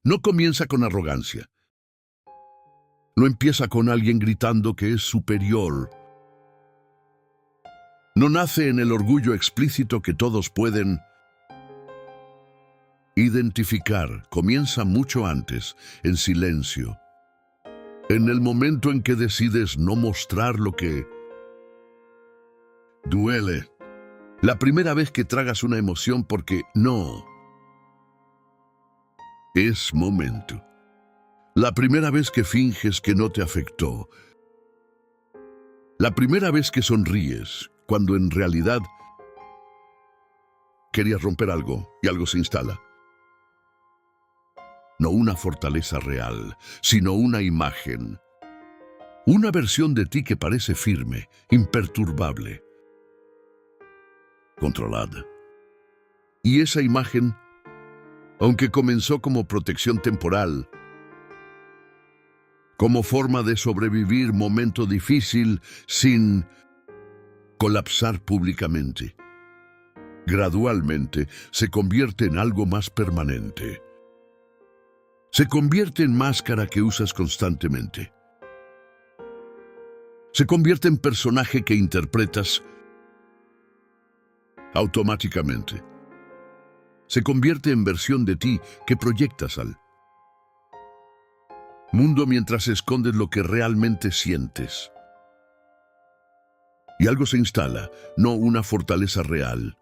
No comienza con arrogancia. No empieza con alguien gritando que es superior. No nace en el orgullo explícito que todos pueden identificar. Comienza mucho antes, en silencio. En el momento en que decides no mostrar lo que duele. La primera vez que tragas una emoción porque no es momento. La primera vez que finges que no te afectó. La primera vez que sonríes, cuando en realidad querías romper algo y algo se instala. No una fortaleza real, sino una imagen. Una versión de ti que parece firme, imperturbable, controlada. Y esa imagen, aunque comenzó como protección temporal, como forma de sobrevivir momento difícil sin colapsar públicamente, gradualmente se convierte en algo más permanente. Se convierte en máscara que usas constantemente. Se convierte en personaje que interpretas automáticamente. Se convierte en versión de ti que proyectas al mundo mientras escondes lo que realmente sientes. Y algo se instala, no una fortaleza real,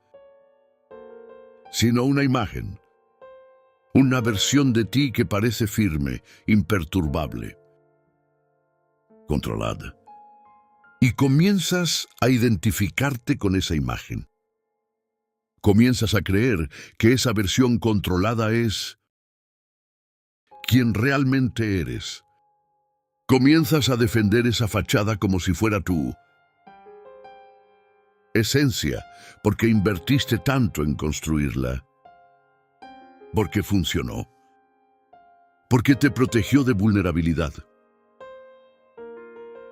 sino una imagen, una versión de ti que parece firme, imperturbable, controlada. Y comienzas a identificarte con esa imagen. Comienzas a creer que esa versión controlada es quien realmente eres. Comienzas a defender esa fachada como si fuera tu esencia, porque invertiste tanto en construirla. Porque funcionó. Porque te protegió de vulnerabilidad.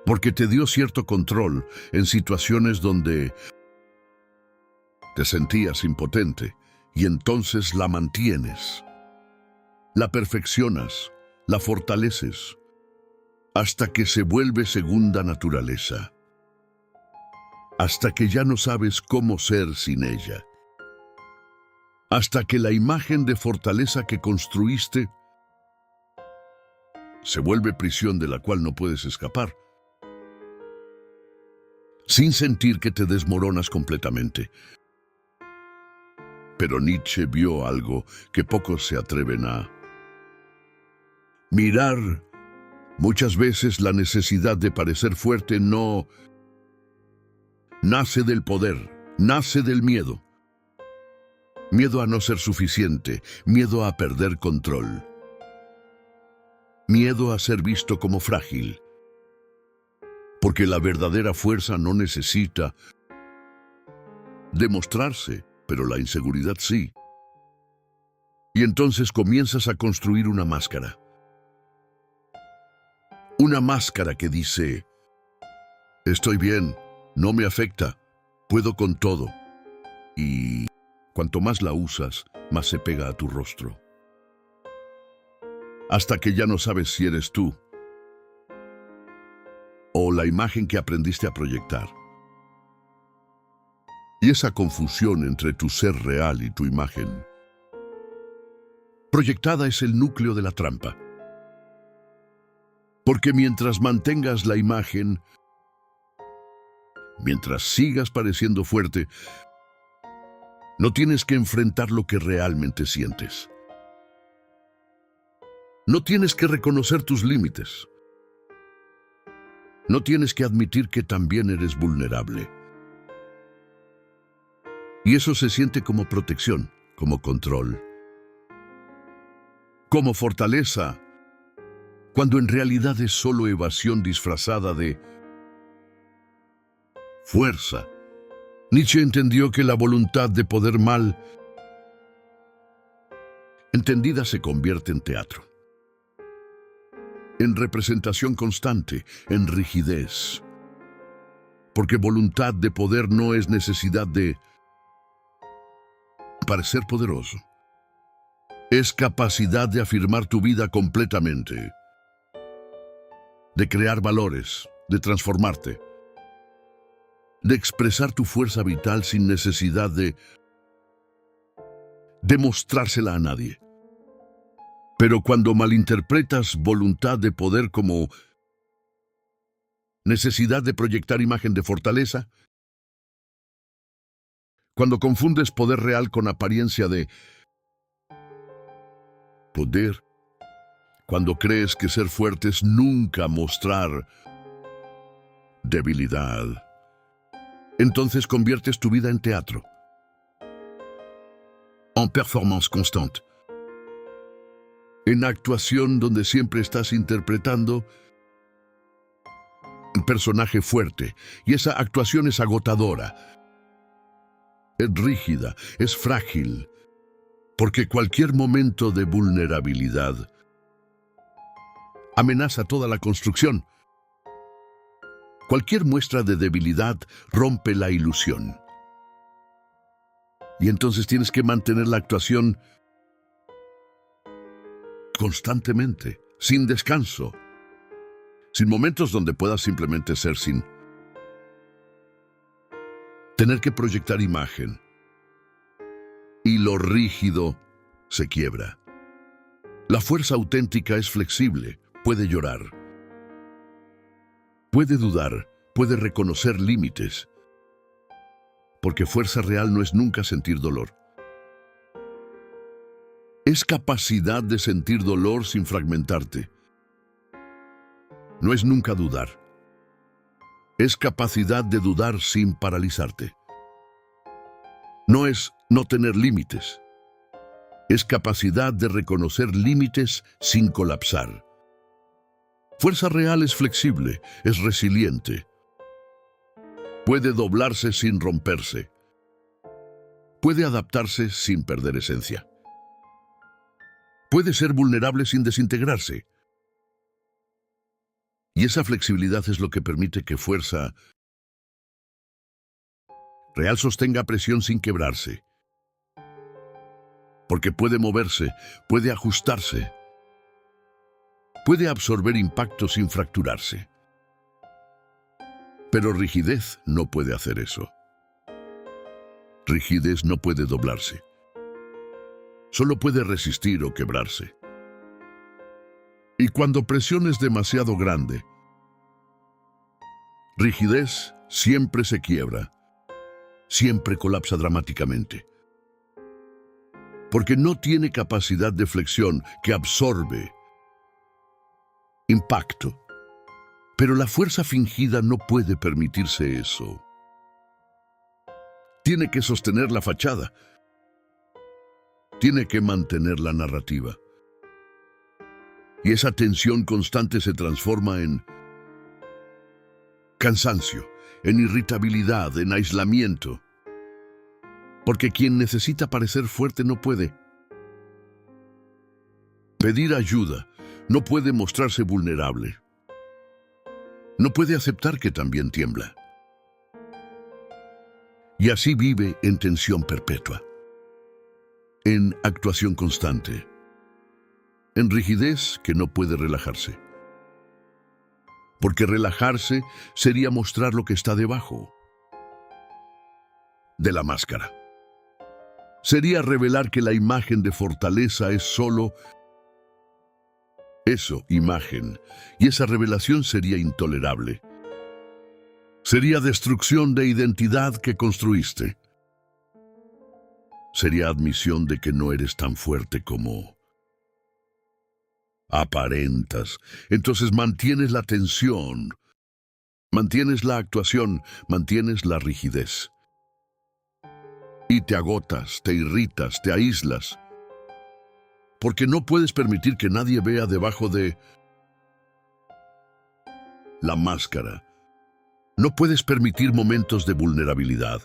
Porque te dio cierto control en situaciones donde te sentías impotente y entonces la mantienes. La perfeccionas, la fortaleces, hasta que se vuelve segunda naturaleza. Hasta que ya no sabes cómo ser sin ella. Hasta que la imagen de fortaleza que construiste se vuelve prisión de la cual no puedes escapar, sin sentir que te desmoronas completamente. Pero Nietzsche vio algo que pocos se atreven a mirar. Muchas veces la necesidad de parecer fuerte no nace del poder, nace del miedo. Miedo a no ser suficiente, miedo a perder control. Miedo a ser visto como frágil. Porque la verdadera fuerza no necesita demostrarse, pero la inseguridad sí. Y entonces comienzas a construir una máscara. Una máscara que dice, estoy bien, no me afecta, puedo con todo. Y cuanto más la usas, más se pega a tu rostro. Hasta que ya no sabes si eres tú o la imagen que aprendiste a proyectar. Y esa confusión entre tu ser real y tu imagen proyectada es el núcleo de la trampa. Porque mientras mantengas la imagen, mientras sigas pareciendo fuerte, no tienes que enfrentar lo que realmente sientes. No tienes que reconocer tus límites. No tienes que admitir que también eres vulnerable. Y eso se siente como protección, como control, como fortaleza, cuando en realidad es solo evasión disfrazada de fuerza. Nietzsche entendió que la voluntad de poder mal entendida se convierte en teatro, en representación constante, en rigidez. Porque voluntad de poder no es necesidad de parecer poderoso. Es capacidad de afirmar tu vida completamente, de crear valores, de transformarte, de expresar tu fuerza vital sin necesidad de demostrársela a nadie. Pero cuando malinterpretas voluntad de poder como necesidad de proyectar imagen de fortaleza, cuando confundes poder real con apariencia de poder, cuando crees que ser fuerte es nunca mostrar debilidad, entonces conviertes tu vida en teatro, en performance constante, en actuación donde siempre estás interpretando un personaje fuerte, y esa actuación es agotadora, es rígida, es frágil, porque cualquier momento de vulnerabilidad amenaza toda la construcción. Cualquier muestra de debilidad rompe la ilusión. Y entonces tienes que mantener la actuación constantemente, sin descanso, sin momentos donde puedas simplemente ser sin tener que proyectar imagen. Y lo rígido se quiebra. La fuerza auténtica es flexible, puede llorar, puede dudar, puede reconocer límites, porque fuerza real no es nunca sentir dolor. Es capacidad de sentir dolor sin fragmentarte. No es nunca dudar. Es capacidad de dudar sin paralizarte. No es no tener límites. Es capacidad de reconocer límites sin colapsar. Fuerza real es flexible, es resiliente. Puede doblarse sin romperse. Puede adaptarse sin perder esencia. Puede ser vulnerable sin desintegrarse. Y esa flexibilidad es lo que permite que fuerza real sostenga presión sin quebrarse. Porque puede moverse, puede ajustarse, puede absorber impacto sin fracturarse. Pero rigidez no puede hacer eso. Rigidez no puede doblarse. Solo puede resistir o quebrarse. Y cuando presión es demasiado grande, rigidez siempre se quiebra, siempre colapsa dramáticamente. Porque no tiene capacidad de flexión que absorbe impacto. Pero la fuerza fingida no puede permitirse eso. Tiene que sostener la fachada. Tiene que mantener la narrativa. Y esa tensión constante se transforma en cansancio, en irritabilidad, en aislamiento. Porque quien necesita parecer fuerte no puede pedir ayuda, no puede mostrarse vulnerable. No puede aceptar que también tiembla. Y así vive en tensión perpetua, en actuación constante, en rigidez que no puede relajarse. Porque relajarse sería mostrar lo que está debajo de la máscara. Sería revelar que la imagen de fortaleza es solo eso, imagen, y esa revelación sería intolerable. Sería destrucción de identidad que construiste. Sería admisión de que no eres tan fuerte como aparentas. Entonces mantienes la tensión, mantienes la actuación, mantienes la rigidez. Y te agotas, te irritas, te aíslas. Porque no puedes permitir que nadie vea debajo de la máscara. No puedes permitir momentos de vulnerabilidad.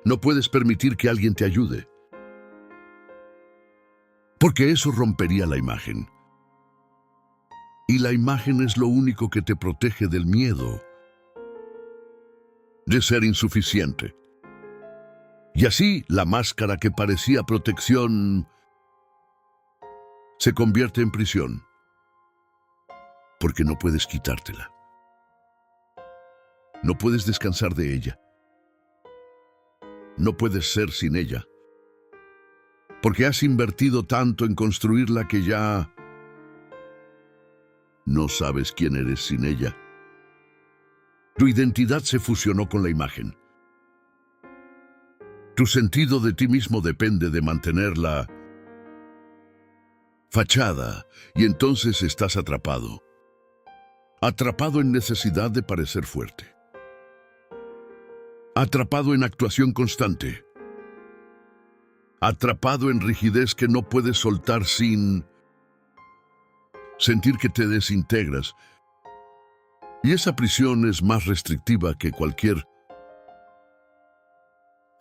No puedes permitir que alguien te ayude. Porque eso rompería la imagen. Y la imagen es lo único que te protege del miedo de ser insuficiente. Y así la máscara que parecía protección se convierte en prisión, porque no puedes quitártela. No puedes descansar de ella. No puedes ser sin ella, porque has invertido tanto en construirla que ya no sabes quién eres sin ella. Tu identidad se fusionó con la imagen. Tu sentido de ti mismo depende de mantener la fachada, y entonces estás atrapado. Atrapado en necesidad de parecer fuerte. Atrapado en actuación constante. Atrapado en rigidez que no puedes soltar sin sentir que te desintegras. Y esa prisión es más restrictiva que cualquier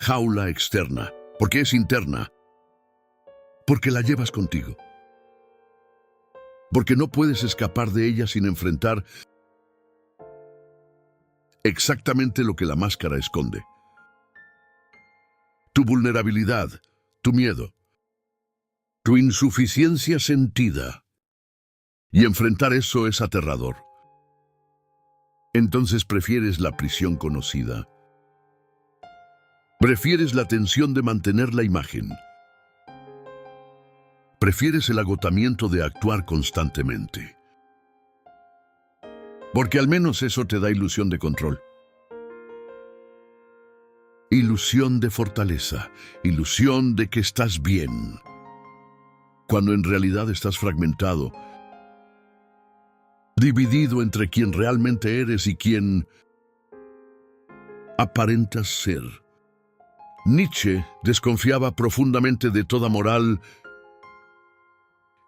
jaula externa, porque es interna, porque la llevas contigo, porque no puedes escapar de ella sin enfrentar exactamente lo que la máscara esconde. Tu vulnerabilidad, tu miedo, tu insuficiencia sentida. Y enfrentar eso es aterrador. Entonces prefieres la prisión conocida. Prefieres la tensión de mantener la imagen. Prefieres el agotamiento de actuar constantemente. Porque al menos eso te da ilusión de control. Ilusión de fortaleza, ilusión de que estás bien, cuando en realidad estás fragmentado, dividido entre quien realmente eres y quien aparentas ser. Nietzsche desconfiaba profundamente de toda moral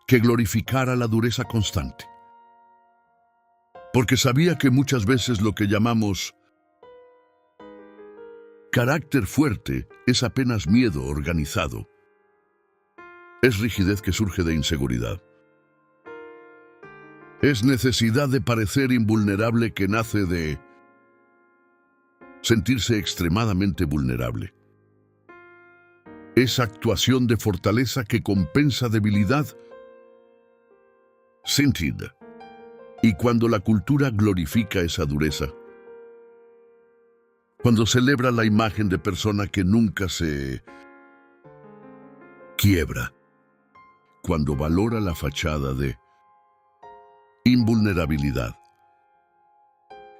que glorificara la dureza constante, porque sabía que muchas veces lo que llamamos carácter fuerte es apenas miedo organizado. Es rigidez que surge de inseguridad. Es necesidad de parecer invulnerable que nace de sentirse extremadamente vulnerable. Es actuación de fortaleza que compensa debilidad sentida. Y cuando la cultura glorifica esa dureza, cuando celebra la imagen de persona que nunca se quiebra, cuando valora la fachada de invulnerabilidad,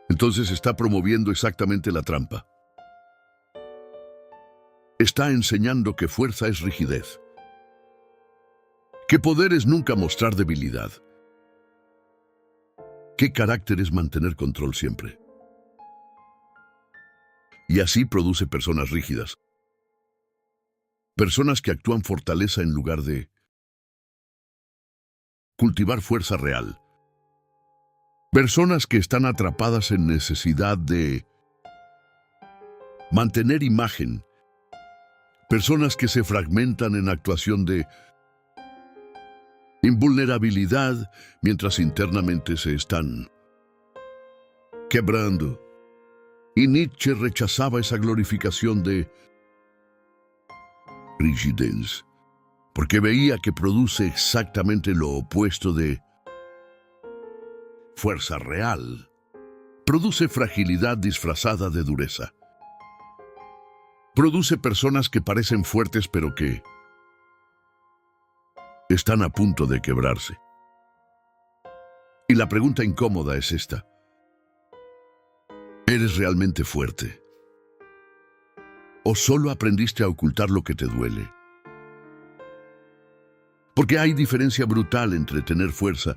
entonces está promoviendo exactamente la trampa. Está enseñando que fuerza es rigidez, que poder es nunca mostrar debilidad, que carácter es mantener control siempre. Y así produce personas rígidas. Personas que actúan fortaleza en lugar de cultivar fuerza real. Personas que están atrapadas en necesidad de mantener imagen. Personas que se fragmentan en actuación de invulnerabilidad mientras internamente se están quebrando. Y Nietzsche rechazaba esa glorificación de rigidez, porque veía que produce exactamente lo opuesto de fuerza real. Produce fragilidad disfrazada de dureza. Produce personas que parecen fuertes pero que están a punto de quebrarse. Y la pregunta incómoda es esta: ¿eres realmente fuerte? ¿O solo aprendiste a ocultar lo que te duele? Porque hay diferencia brutal entre tener fuerza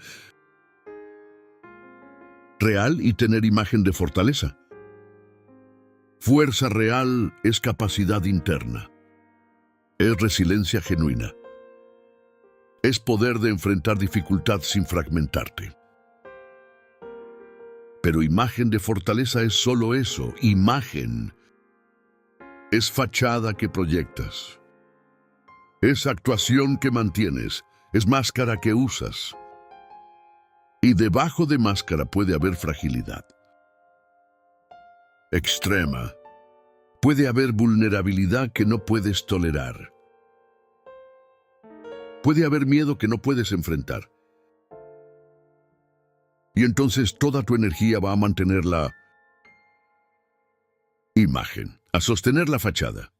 real y tener imagen de fortaleza. Fuerza real es capacidad interna. Es resiliencia genuina. Es poder de enfrentar dificultad sin fragmentarte. Pero imagen de fortaleza es solo eso, imagen. Es fachada que proyectas. Es actuación que mantienes, es máscara que usas. Y debajo de máscara puede haber fragilidad. Extrema, Puede haber vulnerabilidad que no puedes tolerar. Puede haber miedo que no puedes enfrentar. Y entonces toda tu energía va a mantener la imagen, a sostener la fachada,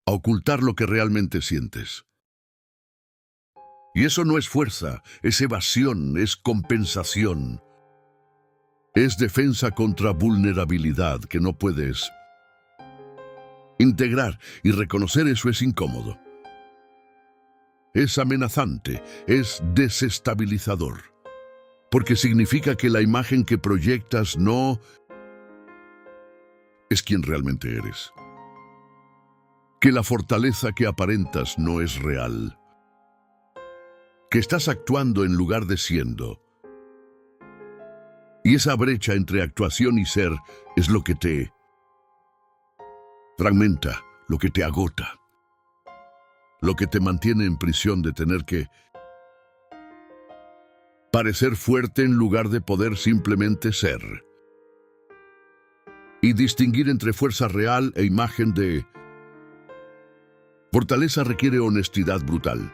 a ocultar lo que realmente sientes. Y eso no es fuerza, es evasión, es compensación. Es defensa contra vulnerabilidad que no puedes integrar, y reconocer eso es incómodo. Es amenazante, es desestabilizador, porque significa que la imagen que proyectas no es quien realmente eres. Que la fortaleza que aparentas no es real. Que estás actuando en lugar de siendo. Y esa brecha entre actuación y ser es lo que te fragmenta, lo que te agota, lo que te mantiene en prisión de tener que parecer fuerte en lugar de poder simplemente ser. Y distinguir entre fuerza real e imagen de fortaleza requiere honestidad brutal.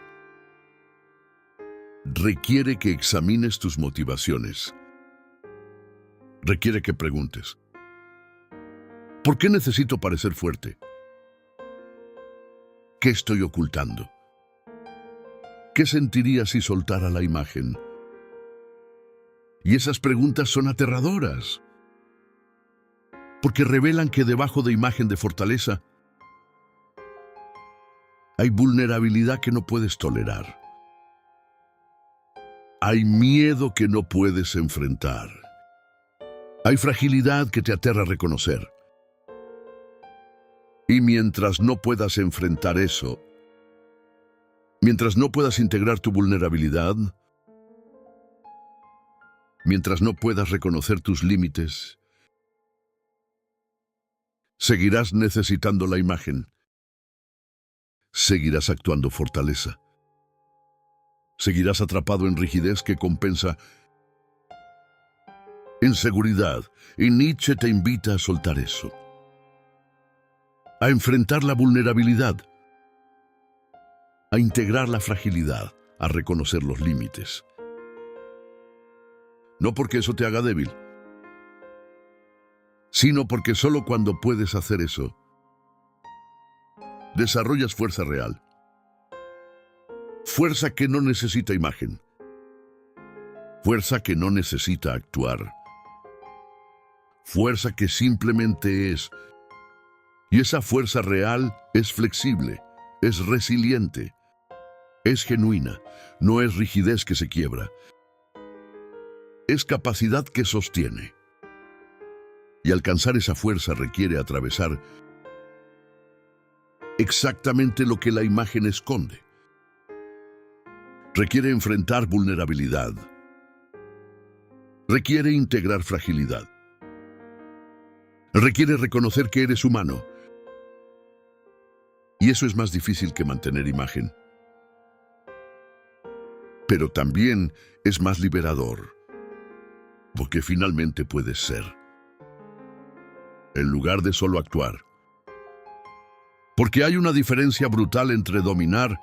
Requiere que examines tus motivaciones. Requiere que preguntes: ¿por qué necesito parecer fuerte? ¿Qué estoy ocultando? ¿Qué sentiría si soltara la imagen? Y esas preguntas son aterradoras, porque revelan que debajo de imagen de fortaleza hay vulnerabilidad que no puedes tolerar. Hay miedo que no puedes enfrentar. Hay fragilidad que te aterra reconocer. Y mientras no puedas enfrentar eso, mientras no puedas integrar tu vulnerabilidad, mientras no puedas reconocer tus límites, seguirás necesitando la imagen. Seguirás actuando fortaleza. Seguirás atrapado en rigidez que compensa inseguridad. Y Nietzsche te invita a soltar eso. A enfrentar la vulnerabilidad. A integrar la fragilidad. A reconocer los límites. No porque eso te haga débil, sino porque solo cuando puedes hacer eso, desarrollas fuerza real. Fuerza que no necesita imagen. Fuerza que no necesita actuar. Fuerza que simplemente es. Y esa fuerza real es flexible, es resiliente, es genuina, no es rigidez que se quiebra. Es capacidad que sostiene. Y alcanzar esa fuerza requiere atravesar exactamente lo que la imagen esconde. Requiere enfrentar vulnerabilidad. Requiere integrar fragilidad. Requiere reconocer que eres humano. Y eso es más difícil que mantener imagen. Pero también es más liberador, porque finalmente puedes ser, en lugar de solo actuar. Porque hay una diferencia brutal entre dominar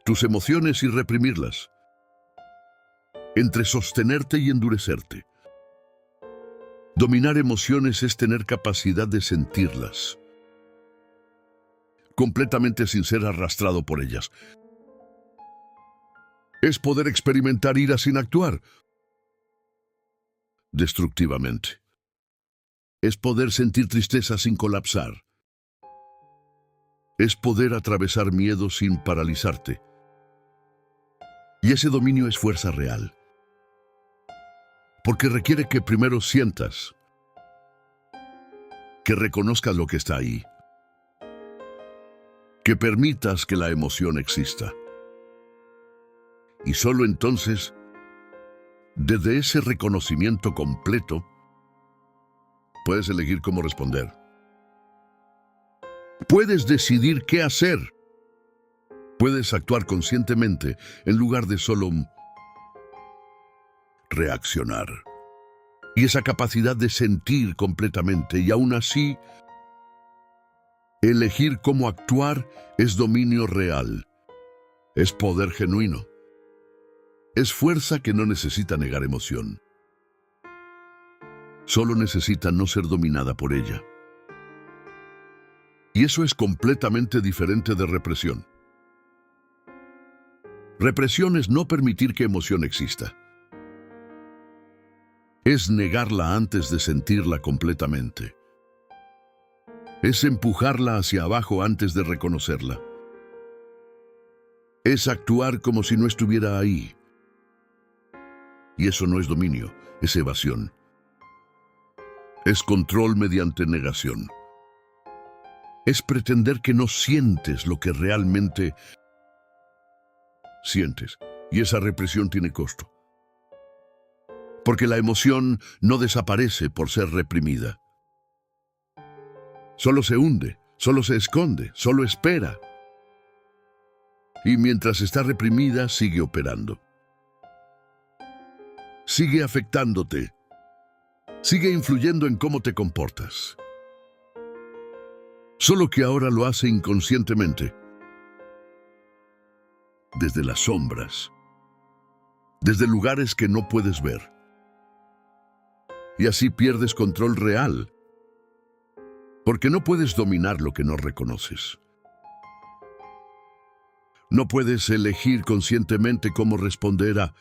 tus emociones y reprimirlas, entre sostenerte y endurecerte. Dominar emociones es tener capacidad de sentirlas, completamente sin ser arrastrado por ellas. Es poder experimentar ira sin actuar destructivamente. Es poder sentir tristeza sin colapsar. Es poder atravesar miedo sin paralizarte. Y ese dominio es fuerza real, porque requiere que primero sientas, que reconozcas lo que está ahí, que permitas que la emoción exista. Y solo entonces, desde ese reconocimiento completo, puedes elegir cómo responder. Puedes decidir qué hacer. Puedes actuar conscientemente en lugar de solo reaccionar. Y esa capacidad de sentir completamente y aún así elegir cómo actuar es dominio real, es poder genuino, es fuerza que no necesita negar emoción, solo necesita no ser dominada por ella. Y eso es completamente diferente de represión. Represión es no permitir que emoción exista. Es negarla antes de sentirla completamente. Es empujarla hacia abajo antes de reconocerla. Es actuar como si no estuviera ahí. Y eso no es dominio, es evasión. Es control mediante negación. Es pretender que no sientes lo que realmente sientes. Y esa represión tiene costo. Porque la emoción no desaparece por ser reprimida. Solo se hunde, solo se esconde, solo espera. Y mientras está reprimida, sigue operando. Sigue afectándote. Sigue influyendo en cómo te comportas. Solo que ahora lo hace inconscientemente. Desde las sombras. Desde lugares que no puedes ver. Y así pierdes control real. Porque no puedes dominar lo que no reconoces. No puedes elegir conscientemente cómo responder a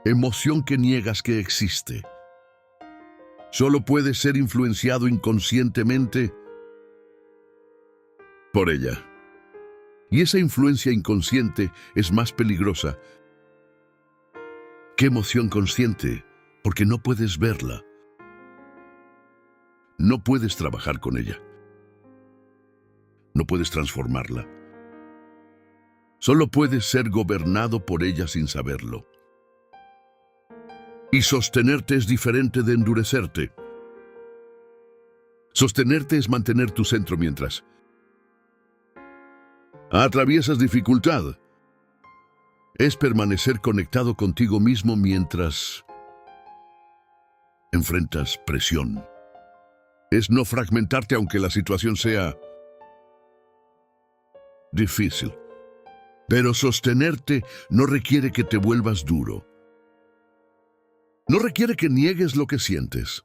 emoción que niegas que existe. Solo puedes ser influenciado inconscientemente por ella. Y esa influencia inconsciente es más peligrosa que emoción consciente, porque no puedes verla. No puedes trabajar con ella. No puedes transformarla. Solo puedes ser gobernado por ella sin saberlo. Y sostenerte es diferente de endurecerte. Sostenerte es mantener tu centro mientras atraviesas dificultad. Es permanecer conectado contigo mismo mientras enfrentas presión. Es no fragmentarte aunque la situación sea difícil. Pero sostenerte no requiere que te vuelvas duro. No requiere que niegues lo que sientes.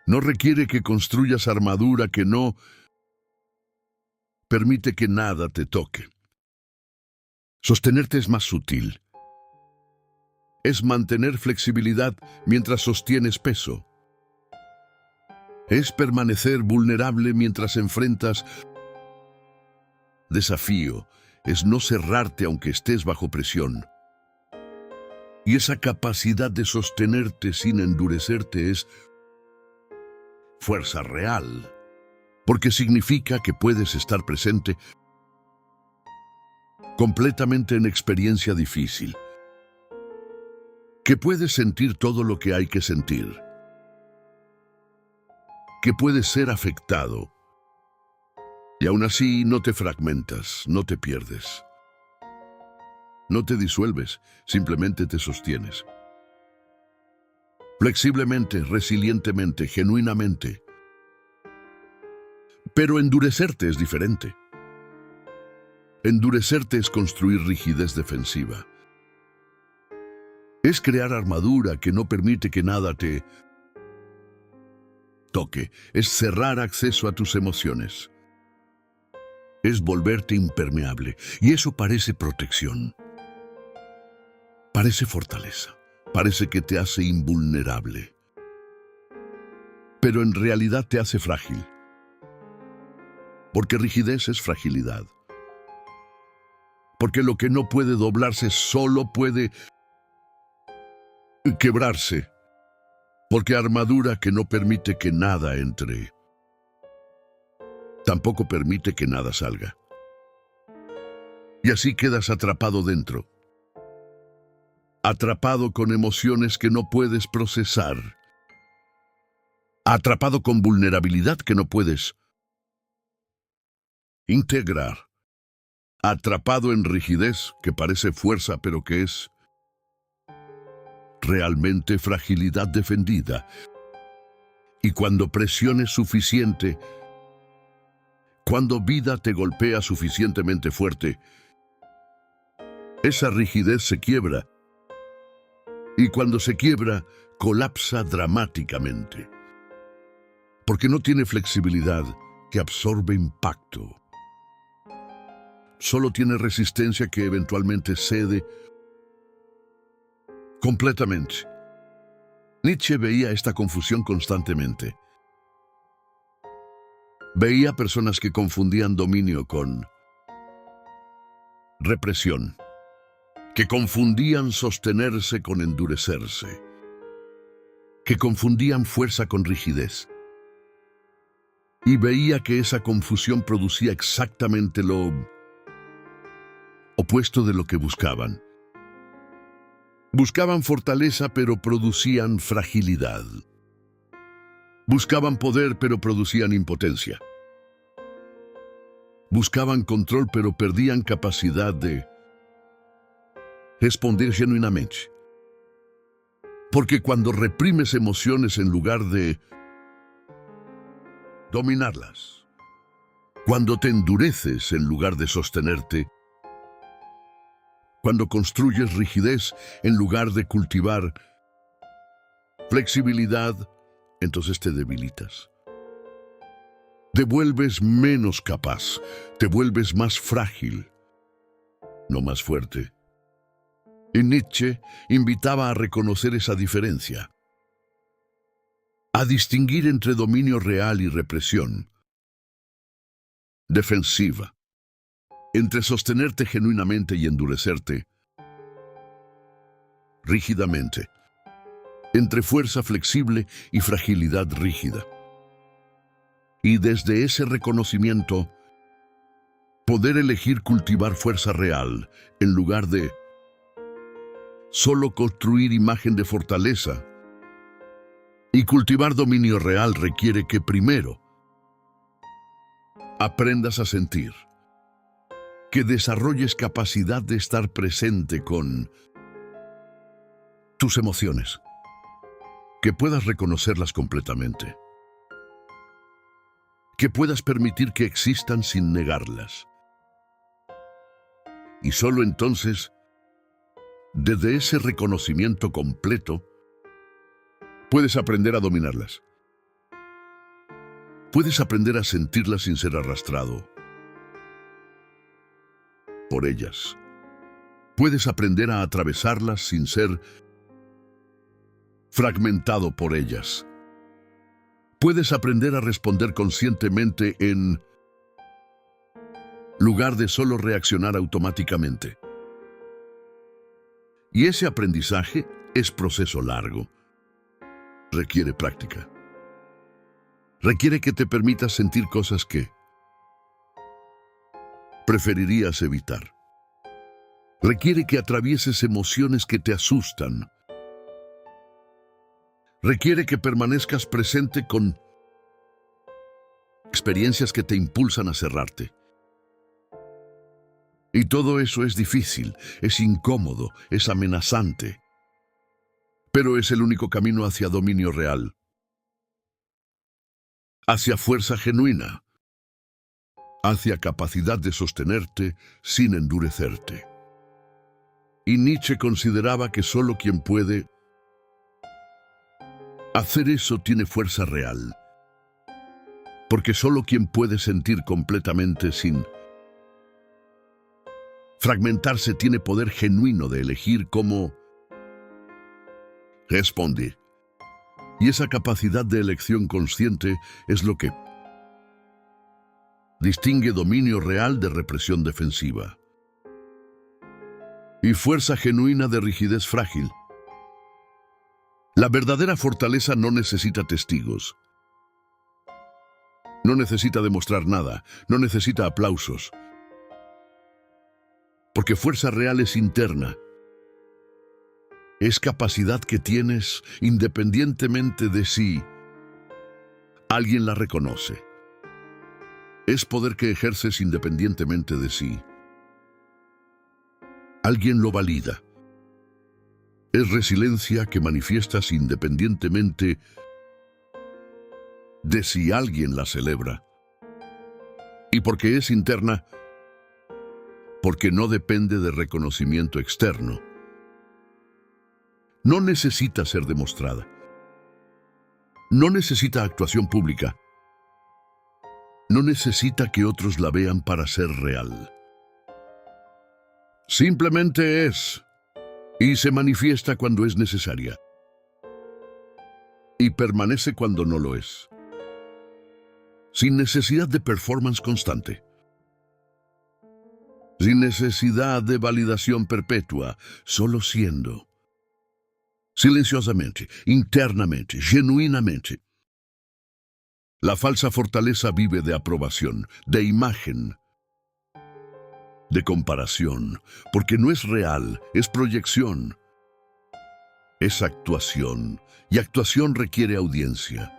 No requiere que construyas armadura que no permite que nada te toque. Sostenerte es más sutil. Es mantener flexibilidad mientras sostienes peso. Es permanecer vulnerable mientras enfrentas desafío. Es no cerrarte aunque estés bajo presión. Y esa capacidad de sostenerte sin endurecerte es fuerza real, porque significa que puedes estar presente completamente en experiencia difícil, que puedes sentir todo lo que hay que sentir, que puedes ser afectado, y aún así no te fragmentas, no te pierdes. No te disuelves, simplemente te sostienes. Flexiblemente, resilientemente, genuinamente. Pero endurecerte es diferente. Endurecerte es construir rigidez defensiva. Es crear armadura que no permite que nada te toque. Es cerrar acceso a tus emociones. Es volverte impermeable. Y eso parece protección. Parece fortaleza, parece que te hace invulnerable, pero en realidad te hace frágil, porque rigidez es fragilidad, porque lo que no puede doblarse solo puede quebrarse, porque armadura que no permite que nada entre, tampoco permite que nada salga. Y así quedas atrapado dentro. Atrapado con emociones que no puedes procesar. Atrapado con vulnerabilidad que no puedes integrar. Atrapado en rigidez que parece fuerza pero que es realmente fragilidad defendida. Y cuando presión es suficiente, cuando vida te golpea suficientemente fuerte, esa rigidez se quiebra. Y cuando se quiebra, colapsa dramáticamente. Porque no tiene flexibilidad que absorbe impacto. Solo tiene resistencia que eventualmente cede completamente. Nietzsche veía esta confusión constantemente. Veía personas que confundían dominio con represión, que confundían sostenerse con endurecerse, que confundían fuerza con rigidez. Y veía que esa confusión producía exactamente lo opuesto de lo que buscaban. Buscaban fortaleza, pero producían fragilidad. Buscaban poder, pero producían impotencia. Buscaban control, pero perdían capacidad de responder genuinamente. Porque cuando reprimes emociones en lugar de dominarlas, cuando te endureces en lugar de sostenerte, cuando construyes rigidez en lugar de cultivar flexibilidad, entonces te debilitas. Te vuelves menos capaz, te vuelves más frágil, no más fuerte. Y Nietzsche invitaba a reconocer esa diferencia, a distinguir entre dominio real y represión defensiva, entre sostenerte genuinamente y endurecerte rígidamente, entre fuerza flexible y fragilidad rígida. Y desde ese reconocimiento, poder elegir cultivar fuerza real en lugar de solo construir imagen de fortaleza. Y cultivar dominio real requiere que primero aprendas a sentir, que desarrolles capacidad de estar presente con tus emociones, que puedas reconocerlas completamente, que puedas permitir que existan sin negarlas. Y solo entonces, desde ese reconocimiento completo, puedes aprender a dominarlas. Puedes aprender a sentirlas sin ser arrastrado por ellas. Puedes aprender a atravesarlas sin ser fragmentado por ellas. Puedes aprender a responder conscientemente en lugar de solo reaccionar automáticamente. Y ese aprendizaje es proceso largo. Requiere práctica. Requiere que te permitas sentir cosas que preferirías evitar. Requiere que atravieses emociones que te asustan. Requiere que permanezcas presente con experiencias que te impulsan a cerrarte. Y todo eso es difícil, es incómodo, es amenazante. Pero es el único camino hacia dominio real, hacia fuerza genuina, hacia capacidad de sostenerte sin endurecerte. Y Nietzsche consideraba que solo quien puede hacer eso tiene fuerza real, porque solo quien puede sentir completamente sin fragmentarse tiene poder genuino de elegir cómo responder. Y esa capacidad de elección consciente es lo que distingue dominio real de represión defensiva y fuerza genuina de rigidez frágil. La verdadera fortaleza no necesita testigos, no necesita demostrar nada, no necesita aplausos, porque fuerza real es interna. Es capacidad que tienes independientemente de si alguien la reconoce. Es poder que ejerces independientemente de si alguien lo valida. Es resiliencia que manifiestas independientemente de si alguien la celebra. Y porque es interna, porque no depende de reconocimiento externo. No necesita ser demostrada. No necesita actuación pública. No necesita que otros la vean para ser real. Simplemente es, y se manifiesta cuando es necesaria. Y permanece cuando no lo es. Sin necesidad de performance constante. Sin necesidad de validación perpetua, solo siendo. Silenciosamente, internamente, genuinamente. La falsa fortaleza vive de aprobación, de imagen, de comparación, porque no es real, es proyección. Es actuación, y actuación requiere audiencia.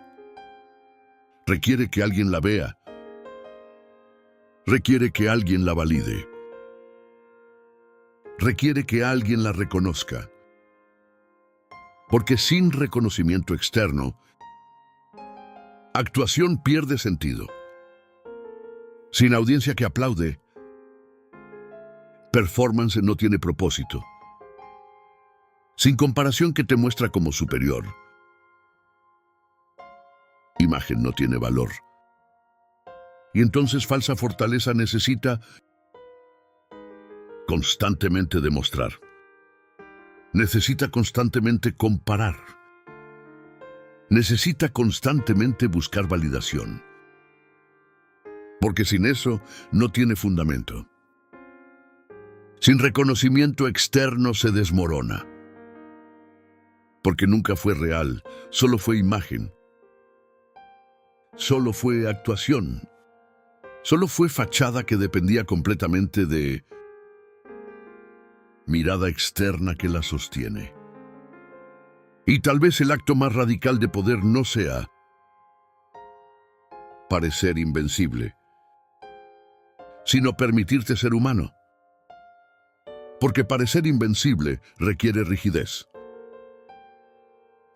Requiere que alguien la vea. Requiere que alguien la valide. Requiere que alguien la reconozca. Porque sin reconocimiento externo, actuación pierde sentido. Sin audiencia que aplaude, performance no tiene propósito. Sin comparación que te muestra como superior, imagen no tiene valor. Y entonces falsa fortaleza necesita constantemente demostrar. Necesita constantemente comparar. Necesita constantemente buscar validación. Porque sin eso no tiene fundamento. Sin reconocimiento externo se desmorona. Porque nunca fue real, solo fue imagen. Solo fue actuación. Solo fue fachada que dependía completamente de mirada externa que la sostiene. Y tal vez el acto más radical de poder no sea parecer invencible, sino permitirte ser humano. Porque parecer invencible requiere rigidez,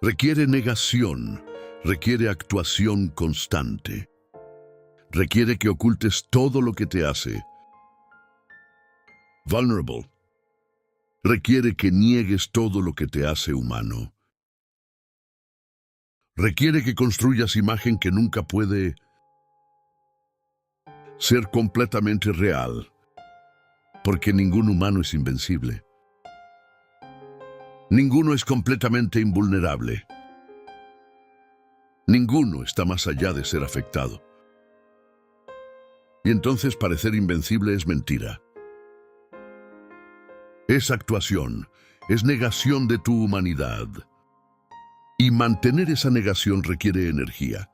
requiere negación, requiere actuación constante, requiere que ocultes todo lo que te hace vulnerable. Requiere que niegues todo lo que te hace humano. Requiere que construyas imagen que nunca puede ser completamente real, porque ningún humano es invencible. Ninguno es completamente invulnerable. Ninguno está más allá de ser afectado. Y entonces parecer invencible es mentira. Es actuación, es negación de tu humanidad. Y mantener esa negación requiere energía.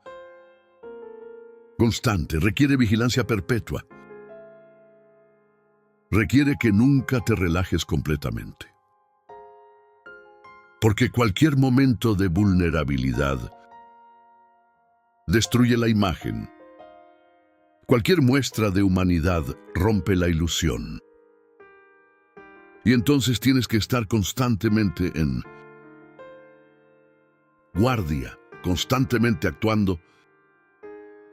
Constante, requiere vigilancia perpetua. Requiere que nunca te relajes completamente. Porque cualquier momento de vulnerabilidad destruye la imagen. Cualquier muestra de humanidad rompe la ilusión. Y entonces tienes que estar constantemente en guardia, constantemente actuando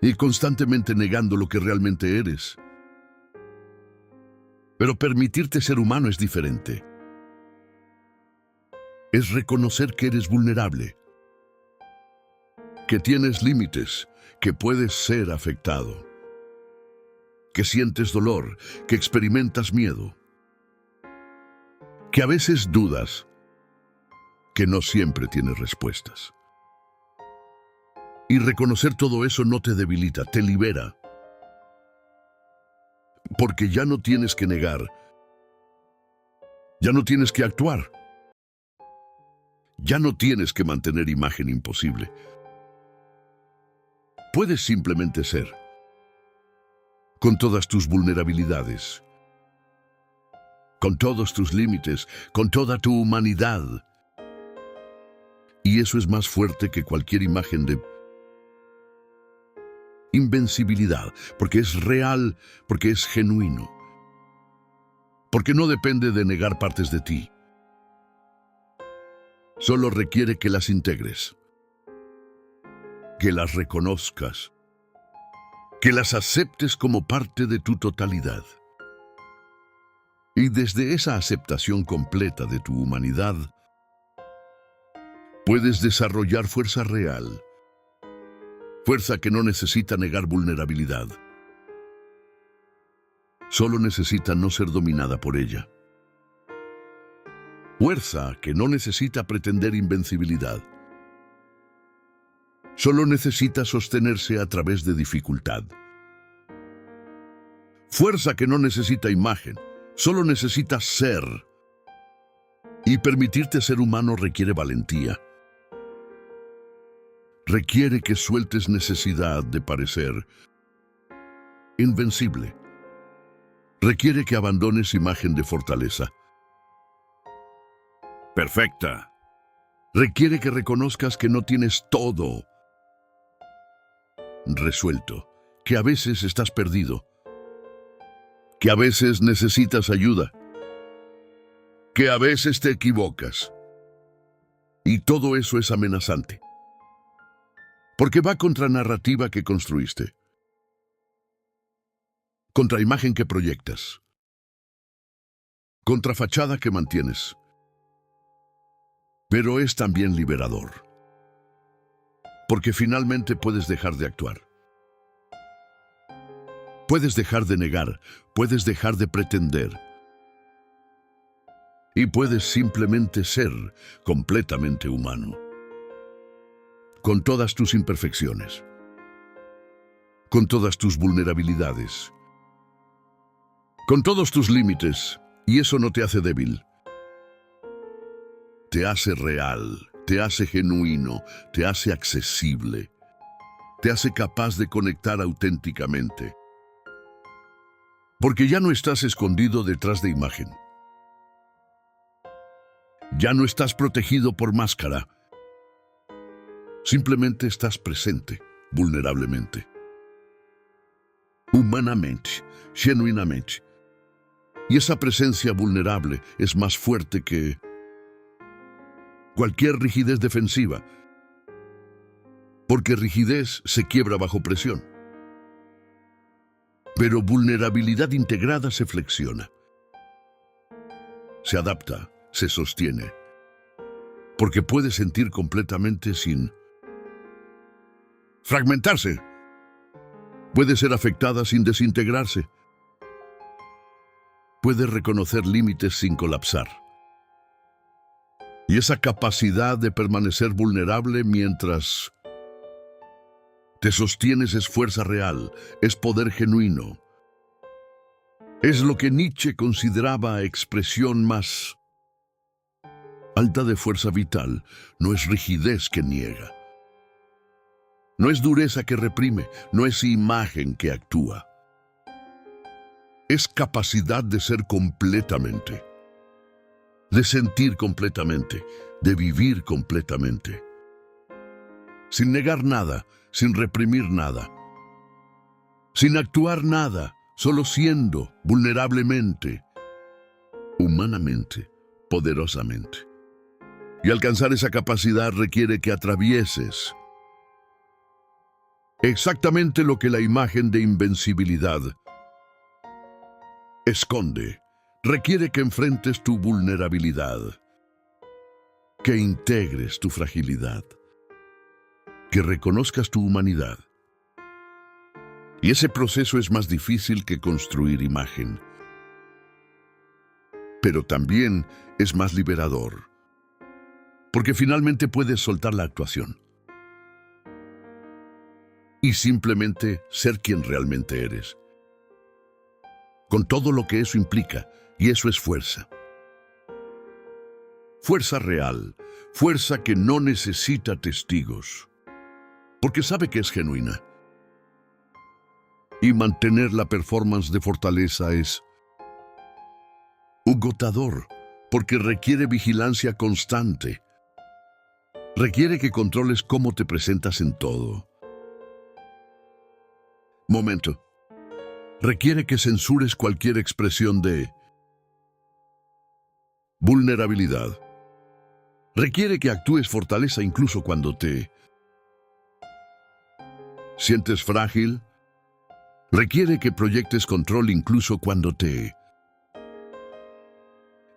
y constantemente negando lo que realmente eres. Pero permitirte ser humano es diferente. Es reconocer que eres vulnerable, que tienes límites, que puedes ser afectado, que sientes dolor, que experimentas miedo, que a veces dudas, que no siempre tienes respuestas. Y reconocer todo eso no te debilita, te libera. Porque ya no tienes que negar, ya no tienes que actuar, ya no tienes que mantener imagen imposible. Puedes simplemente ser, con todas tus vulnerabilidades, con todos tus límites, con toda tu humanidad. Y eso es más fuerte que cualquier imagen de invencibilidad, porque es real, porque es genuino, porque no depende de negar partes de ti. Solo requiere que las integres, que las reconozcas, que las aceptes como parte de tu totalidad. Y desde esa aceptación completa de tu humanidad, puedes desarrollar fuerza real, fuerza que no necesita negar vulnerabilidad. Solo necesita no ser dominada por ella. Fuerza que no necesita pretender invencibilidad. Solo necesita sostenerse a través de dificultad. Fuerza que no necesita imagen, solo necesita ser. Y permitirte ser humano requiere valentía. Requiere que sueltes necesidad de parecer invencible. Requiere que abandones imagen de fortaleza perfecta. Requiere que reconozcas que no tienes todo resuelto, que a veces estás perdido, que a veces necesitas ayuda, que a veces te equivocas. Y todo eso es amenazante, porque va contra narrativa que construiste, contra imagen que proyectas, contra fachada que mantienes. Pero es también liberador, porque finalmente puedes dejar de actuar. Puedes dejar de negar, puedes dejar de pretender. Y puedes simplemente ser completamente humano, con todas tus imperfecciones, con todas tus vulnerabilidades, con todos tus límites, y eso no te hace débil. Te hace real, te hace genuino, te hace accesible, te hace capaz de conectar auténticamente. Porque ya no estás escondido detrás de imagen. Ya no estás protegido por máscara. Simplemente estás presente, vulnerablemente, humanamente, genuinamente. Y esa presencia vulnerable es más fuerte que cualquier rigidez defensiva, porque rigidez se quiebra bajo presión. Pero vulnerabilidad integrada se flexiona, se adapta, se sostiene, porque puede sentir completamente sin fragmentarse. Puede ser afectada sin desintegrarse. Puede reconocer límites sin colapsar. Y esa capacidad de permanecer vulnerable mientras te sostienes es fuerza real, es poder genuino. Es lo que Nietzsche consideraba expresión más alta de fuerza vital. No es rigidez que niega. No es dureza que reprime, no es imagen que actúa. Es capacidad de ser completamente, de sentir completamente, de vivir completamente. Sin negar nada, sin reprimir nada, sin actuar nada, solo siendo vulnerablemente, humanamente, poderosamente. Y alcanzar esa capacidad requiere que atravieses exactamente lo que la imagen de invencibilidad esconde. Requiere que enfrentes tu vulnerabilidad, que integres tu fragilidad, que reconozcas tu humanidad. Y ese proceso es más difícil que construir imagen, pero también es más liberador, porque finalmente puedes soltar la actuación y simplemente ser quien realmente eres, con todo lo que eso implica, y eso es fuerza. Fuerza real, fuerza que no necesita testigos, porque sabe que es genuina. Y mantener la performance de fortaleza es agotador, porque requiere vigilancia constante. Requiere que controles cómo te presentas en todo momento. Requiere que censures cualquier expresión de vulnerabilidad. Requiere que actúes fortaleza incluso cuando te sientes frágil. Requiere que proyectes control incluso cuando te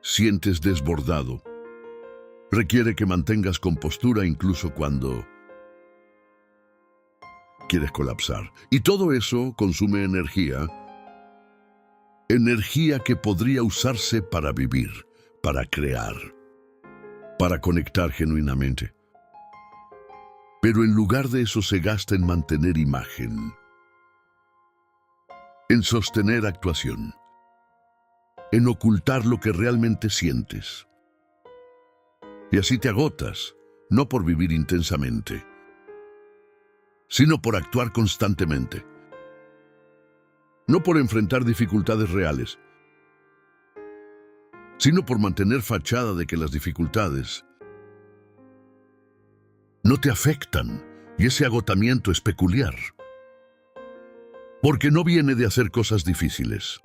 sientes desbordado. Requiere que mantengas compostura incluso cuando quieres colapsar. Y todo eso consume energía. Energía que podría usarse para vivir, para crear, para conectar genuinamente. Pero en lugar de eso se gasta en mantener imagen, en sostener actuación, en ocultar lo que realmente sientes. Y así te agotas, no por vivir intensamente, sino por actuar constantemente. No por enfrentar dificultades reales, sino por mantener fachada de que las dificultades no te afectan, y ese agotamiento es peculiar. Porque no viene de hacer cosas difíciles.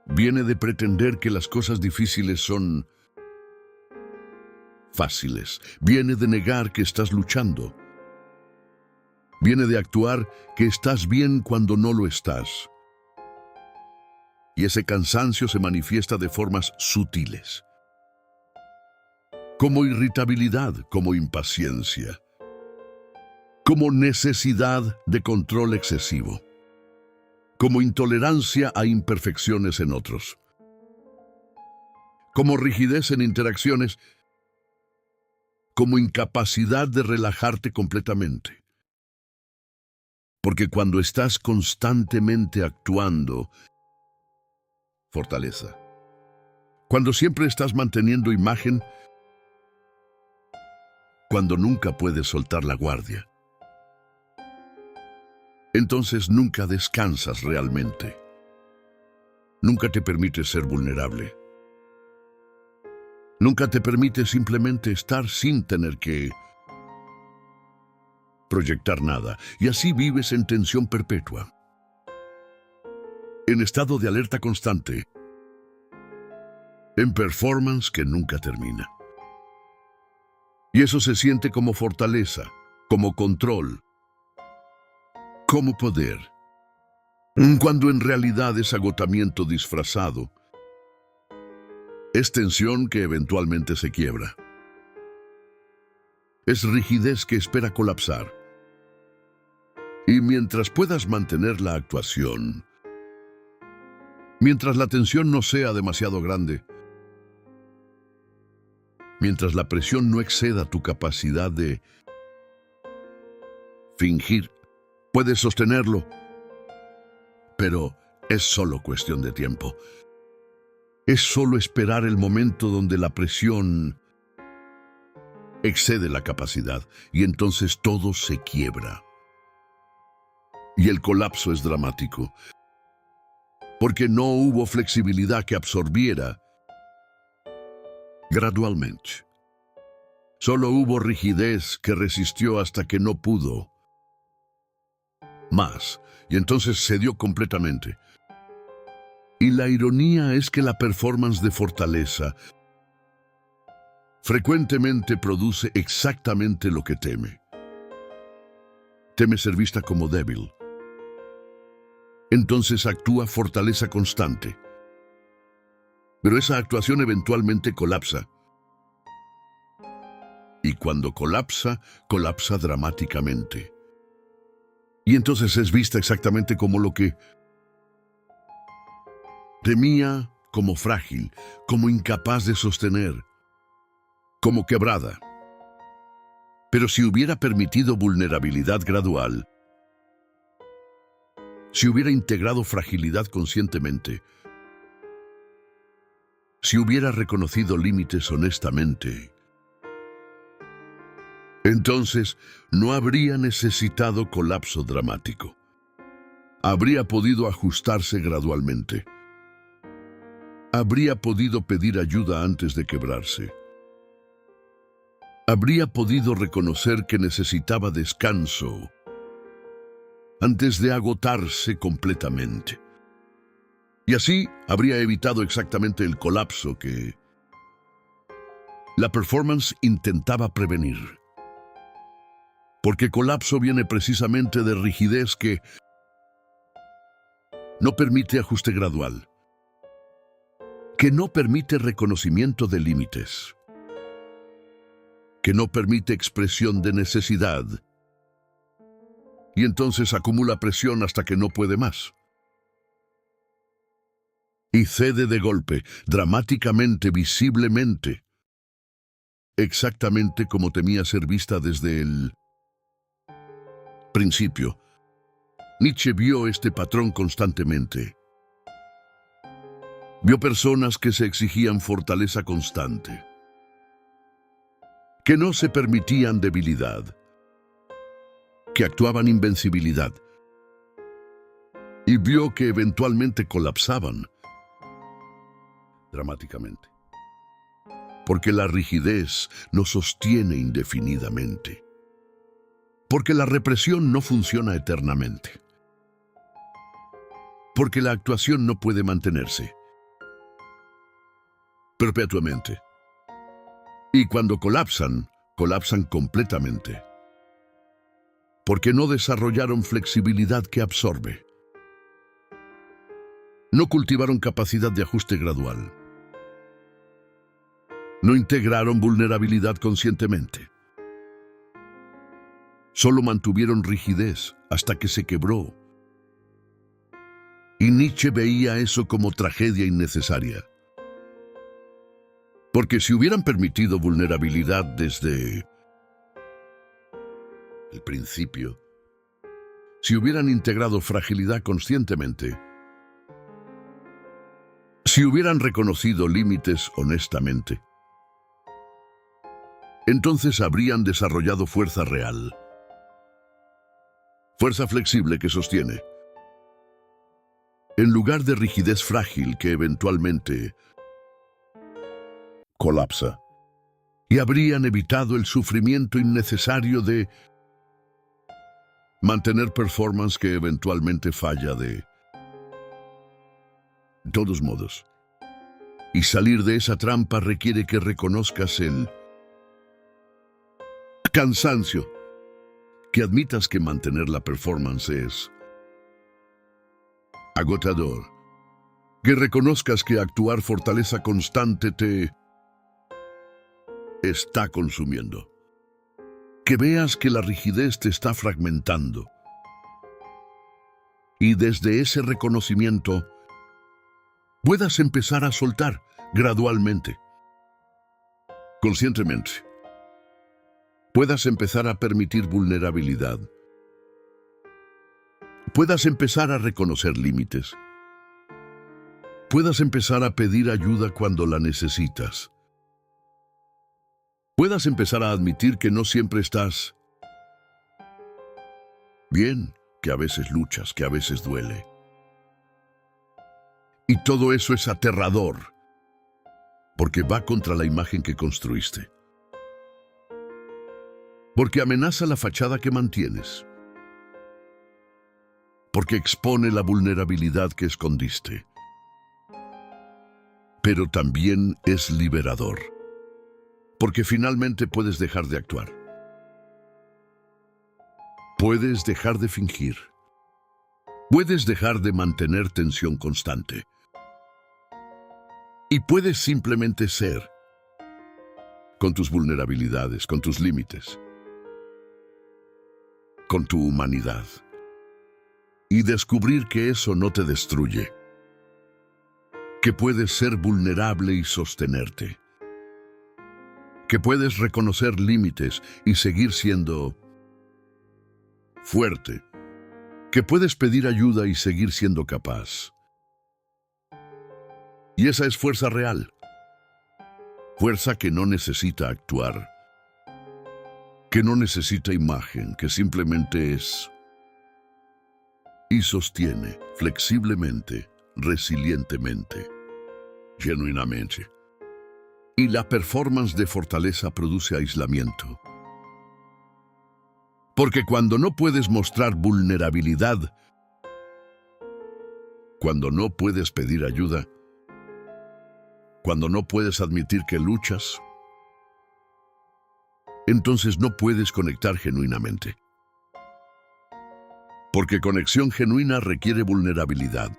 Viene de pretender que las cosas difíciles son fáciles. Viene de negar que estás luchando. Viene de actuar que estás bien cuando no lo estás. Y ese cansancio se manifiesta de formas sutiles. Como irritabilidad, como impaciencia, como necesidad de control excesivo, como intolerancia a imperfecciones en otros, como rigidez en interacciones, como incapacidad de relajarte completamente. Porque cuando estás constantemente actuando, fortaleza. Cuando siempre estás manteniendo imagen, cuando nunca puedes soltar la guardia, entonces nunca descansas realmente. Nunca te permites ser vulnerable. Nunca te permites simplemente estar sin tener que proyectar nada, y así vives en tensión perpetua, en estado de alerta constante, en performance que nunca termina. Y eso se siente como fortaleza, como control, como poder, cuando en realidad es agotamiento disfrazado. Es tensión que eventualmente se quiebra. Es rigidez que espera colapsar. Y mientras puedas mantener la actuación, mientras la tensión no sea demasiado grande, mientras la presión no exceda tu capacidad de fingir, puedes sostenerlo, pero es solo cuestión de tiempo. Es solo esperar el momento donde la presión excede la capacidad y entonces todo se quiebra. Y el colapso es dramático, porque no hubo flexibilidad que absorbiera gradualmente. Solo hubo rigidez que resistió hasta que no pudo más, y entonces cedió completamente. Y la ironía es que la performance de fortaleza frecuentemente produce exactamente lo que teme. Teme ser vista como débil. Entonces actúa fortaleza constante. Pero esa actuación eventualmente colapsa. Y cuando colapsa, colapsa dramáticamente. Y entonces es vista exactamente como lo que temía, como frágil, como incapaz de sostener, como quebrada. Pero si hubiera permitido vulnerabilidad gradual, si hubiera integrado fragilidad conscientemente, si hubiera reconocido límites honestamente, entonces no habría necesitado colapso dramático. Habría podido ajustarse gradualmente. Habría podido pedir ayuda antes de quebrarse. Habría podido reconocer que necesitaba descanso antes de agotarse completamente. Y así habría evitado exactamente el colapso que La performance intentaba prevenir. Porque colapso viene precisamente de rigidez que no permite ajuste gradual, que no permite reconocimiento de límites, que no permite expresión de necesidad, y entonces acumula presión hasta que no puede más. Y cede de golpe, dramáticamente, visiblemente, exactamente como temía ser vista desde el principio. Nietzsche vio este patrón constantemente. Vio personas que se exigían fortaleza constante, que no se permitían debilidad, que actuaban invencibilidad, y vio que eventualmente colapsaban dramáticamente, porque la rigidez no sostiene indefinidamente, porque la represión no funciona eternamente, porque la actuación no puede mantenerse perpetuamente. Y cuando colapsan, colapsan completamente, porque no desarrollaron flexibilidad que absorbe. No cultivaron capacidad de ajuste gradual. No integraron vulnerabilidad conscientemente. Solo mantuvieron rigidez hasta que se quebró. Y Nietzsche veía eso como tragedia innecesaria. Porque si hubieran permitido vulnerabilidad desde el principio, si hubieran integrado fragilidad conscientemente, si hubieran reconocido límites honestamente, entonces habrían desarrollado fuerza real, fuerza flexible que sostiene, en lugar de rigidez frágil que eventualmente colapsa, y habrían evitado el sufrimiento innecesario de mantener performance que eventualmente falla de todos modos. Y salir de esa trampa requiere que reconozcas el cansancio, que admitas que mantener la performance es agotador, que reconozcas que actuar fortaleza constante te está consumiendo, que veas que la rigidez te está fragmentando. Y desde ese reconocimiento puedas empezar a soltar gradualmente, conscientemente. Puedas empezar a permitir vulnerabilidad. Puedas empezar a reconocer límites. Puedas empezar a pedir ayuda cuando la necesitas. Puedas empezar a admitir que no siempre estás bien, que a veces luchas, que a veces duele. Y todo eso es aterrador, porque va contra la imagen que construiste, porque amenaza la fachada que mantienes, porque expone la vulnerabilidad que escondiste. Pero también es liberador, porque finalmente puedes dejar de actuar. Puedes dejar de fingir. Puedes dejar de mantener tensión constante. Y puedes simplemente ser, con tus vulnerabilidades, con tus límites, con tu humanidad, y descubrir que eso no te destruye, que puedes ser vulnerable y sostenerte, que puedes reconocer límites y seguir siendo fuerte, que puedes pedir ayuda y seguir siendo capaz. Y esa es fuerza real, fuerza que no necesita actuar, que no necesita imagen, que simplemente es y sostiene flexiblemente, resilientemente, genuinamente. Y la performance de fortaleza produce aislamiento. Porque cuando no puedes mostrar vulnerabilidad, cuando no puedes pedir ayuda, cuando no puedes admitir que luchas, entonces no puedes conectar genuinamente. Porque conexión genuina requiere vulnerabilidad.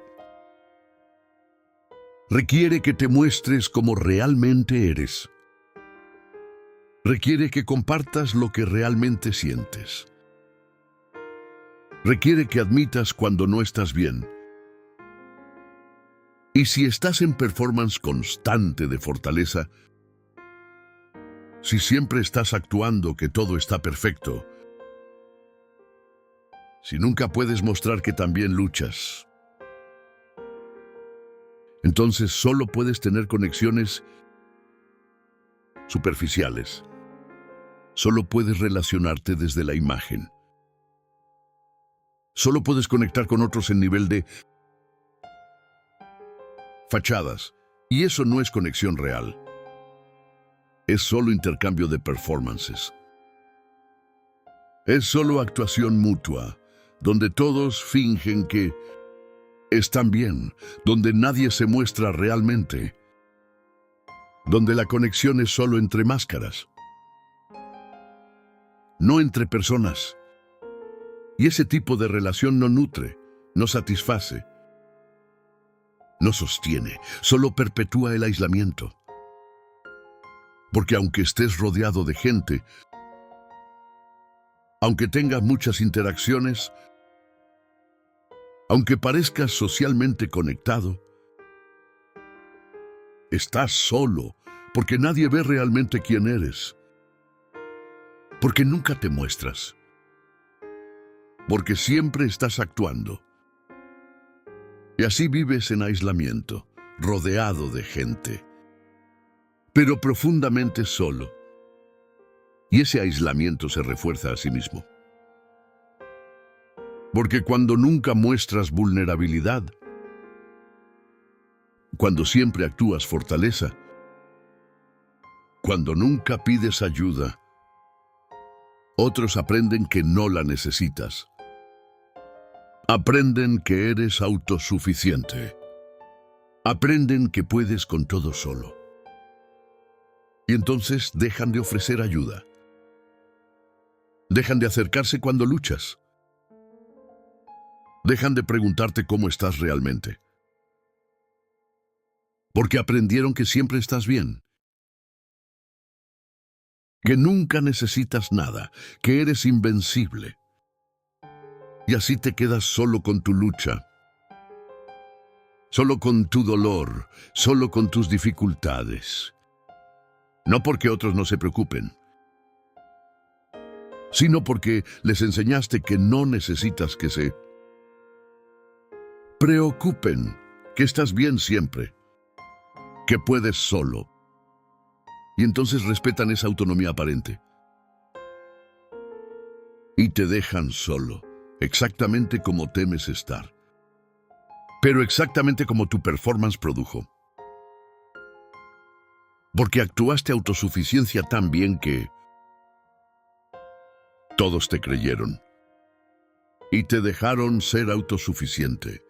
Requiere que te muestres como realmente eres. Requiere que compartas lo que realmente sientes. Requiere que admitas cuando no estás bien. Y si estás en performance constante de fortaleza, si siempre estás actuando que todo está perfecto, si nunca puedes mostrar que también luchas, entonces solo puedes tener conexiones superficiales. Solo puedes relacionarte desde la imagen. Solo puedes conectar con otros en nivel de fachadas. Y eso no es conexión real. Es solo intercambio de performances. Es solo actuación mutua, donde todos fingen que están bien, donde nadie se muestra realmente, donde la conexión es solo entre máscaras, no entre personas. Y ese tipo de relación no nutre, no satisface, no sostiene, solo perpetúa el aislamiento. Porque aunque estés rodeado de gente, aunque tengas muchas interacciones, aunque parezcas socialmente conectado, estás solo porque nadie ve realmente quién eres. Porque nunca te muestras. Porque siempre estás actuando. Y así vives en aislamiento, rodeado de gente, pero profundamente solo. Y ese aislamiento se refuerza a sí mismo. Porque cuando nunca muestras vulnerabilidad, cuando siempre actúas fortaleza, cuando nunca pides ayuda, otros aprenden que no la necesitas. Aprenden que eres autosuficiente. Aprenden que puedes con todo solo. Y entonces dejan de ofrecer ayuda. Dejan de acercarse cuando luchas. Dejan de preguntarte cómo estás realmente. Porque aprendieron que siempre estás bien. Que nunca necesitas nada, que eres invencible. Y así te quedas solo con tu lucha, solo con tu dolor, solo con tus dificultades. No porque otros no se preocupen, sino porque les enseñaste que no necesitas que se preocupen, que estás bien siempre, que puedes solo. Y entonces respetan esa autonomía aparente. Y te dejan solo. Exactamente como temes estar, pero exactamente como tu performance produjo. Porque actuaste autosuficiencia tan bien que todos te creyeron y te dejaron ser autosuficiente.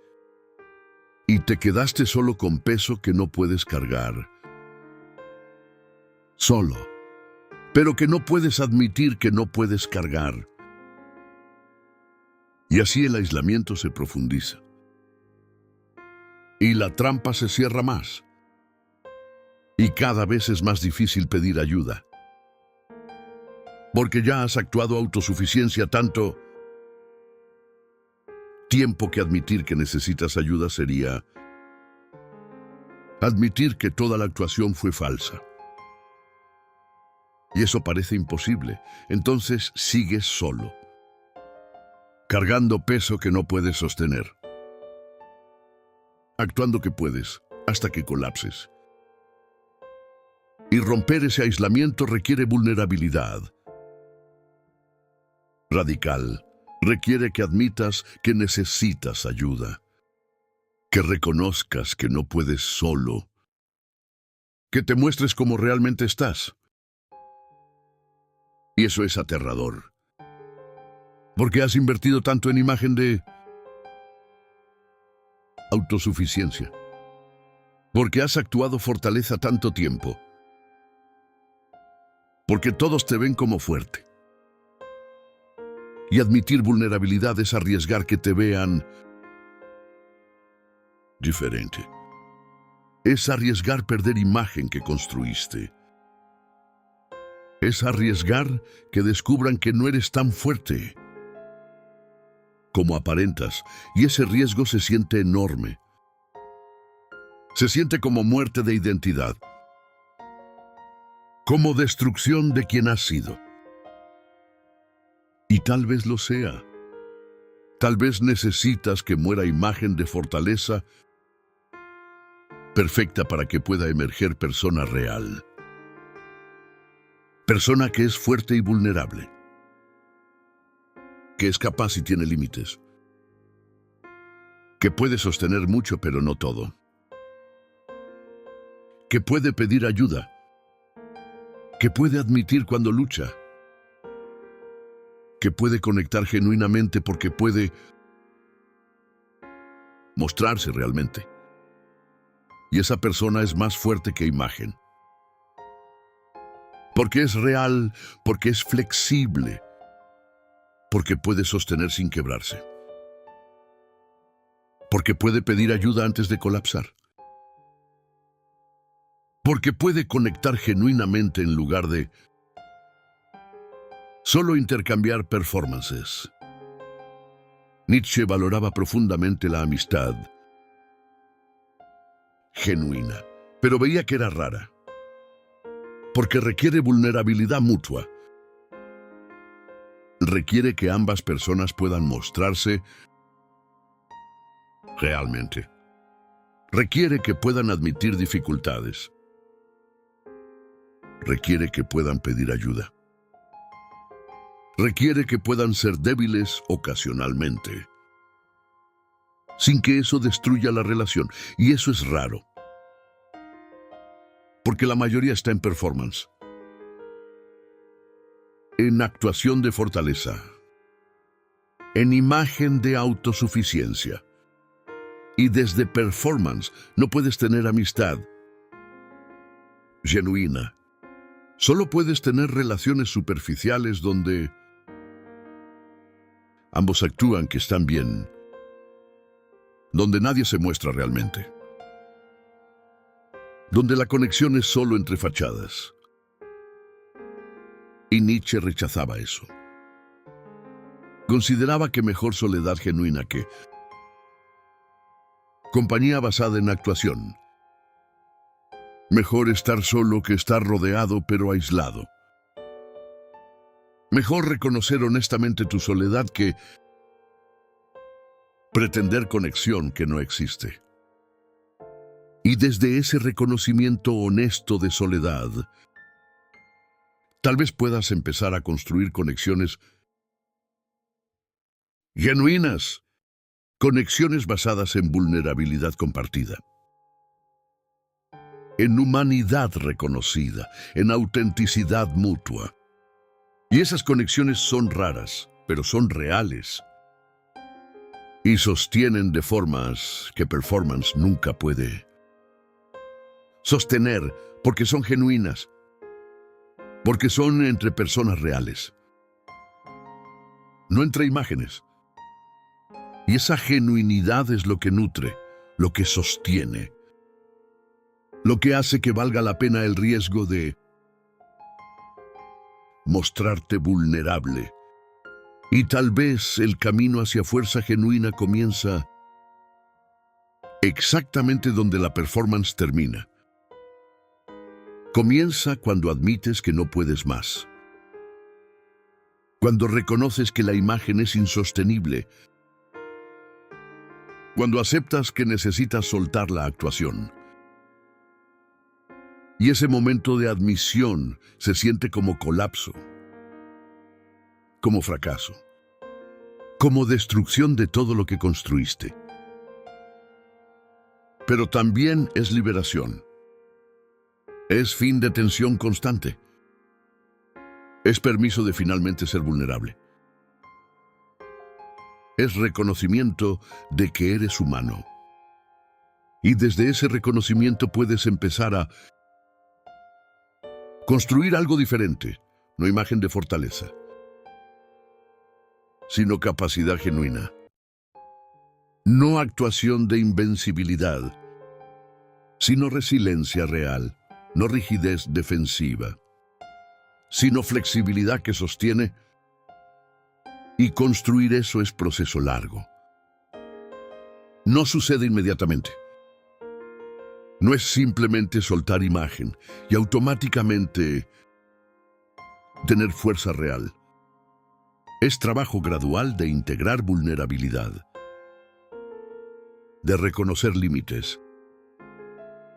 Y te quedaste solo con peso que no puedes cargar. Solo, pero que no puedes admitir que no puedes cargar. Y así el aislamiento se profundiza. Y la trampa se cierra más. Y cada vez es más difícil pedir ayuda. Porque ya has actuado autosuficiencia tanto tiempo que admitir que necesitas ayuda sería admitir que toda la actuación fue falsa. Y eso parece imposible. Entonces sigues solo, cargando peso que no puedes sostener, actuando que puedes hasta que colapses. Y romper ese aislamiento requiere vulnerabilidad radical. Requiere que admitas que necesitas ayuda, que reconozcas que no puedes solo, que te muestres como realmente estás. Y eso es aterrador, porque has invertido tanto en imagen de autosuficiencia, porque has actuado fortaleza tanto tiempo, porque todos te ven como fuerte. Y admitir vulnerabilidad es arriesgar que te vean diferente. Es arriesgar perder imagen que construiste. Es arriesgar que descubran que no eres tan fuerte como aparentas, y ese riesgo se siente enorme. Se siente como muerte de identidad, como destrucción de quien has sido. Y tal vez lo sea. Tal vez necesitas que muera imagen de fortaleza perfecta para que pueda emerger persona real. Persona que es fuerte y vulnerable, que es capaz y tiene límites, que puede sostener mucho pero no todo, que puede pedir ayuda, que puede admitir cuando lucha, que puede conectar genuinamente porque puede mostrarse realmente. Y esa persona es más fuerte que imagen. Porque es real, porque es flexible, porque puede sostener sin quebrarse, porque puede pedir ayuda antes de colapsar, porque puede conectar genuinamente en lugar de solo intercambiar performances. Nietzsche valoraba profundamente la amistad genuina, pero veía que era rara, porque requiere vulnerabilidad mutua. Requiere que ambas personas puedan mostrarse realmente. Requiere que puedan admitir dificultades. Requiere que puedan pedir ayuda. Requiere que puedan ser débiles ocasionalmente, sin que eso destruya la relación. Y eso es raro, porque la mayoría está en performance, en actuación de fortaleza, en imagen de autosuficiencia. Y desde performance no puedes tener amistad genuina. Solo puedes tener relaciones superficiales donde ambos actúan que están bien, donde nadie se muestra realmente, donde la conexión es solo entre fachadas. Y Nietzsche rechazaba eso. Consideraba que mejor soledad genuina que compañía basada en actuación. Mejor estar solo que estar rodeado pero aislado. Mejor reconocer honestamente tu soledad que pretender conexión que no existe. Y desde ese reconocimiento honesto de soledad, tal vez puedas empezar a construir conexiones genuinas, conexiones basadas en vulnerabilidad compartida, en humanidad reconocida, en autenticidad mutua. Y esas conexiones son raras, pero son reales. Y sostienen de formas que performance nunca puede sostener, porque son genuinas, porque son entre personas reales, no entre imágenes. Y esa genuinidad es lo que nutre, lo que sostiene, lo que hace que valga la pena el riesgo de mostrarte vulnerable. Y tal vez el camino hacia fuerza genuina comienza exactamente donde la performance termina. Comienza cuando admites que no puedes más. Cuando reconoces que la imagen es insostenible. Cuando aceptas que necesitas soltar la actuación. Y ese momento de admisión se siente como colapso, como fracaso, como destrucción de todo lo que construiste. Pero también es liberación. Es fin de tensión constante. Es permiso de finalmente ser vulnerable. Es reconocimiento de que eres humano. Y desde ese reconocimiento puedes empezar a Construir algo diferente, no imagen de fortaleza, sino capacidad genuina. No actuación de invencibilidad, sino resiliencia real, no rigidez defensiva, sino flexibilidad que sostiene. Y construir eso es proceso largo. No sucede inmediatamente. No es simplemente soltar imagen y automáticamente tener fuerza real. Es trabajo gradual de integrar vulnerabilidad, de reconocer límites,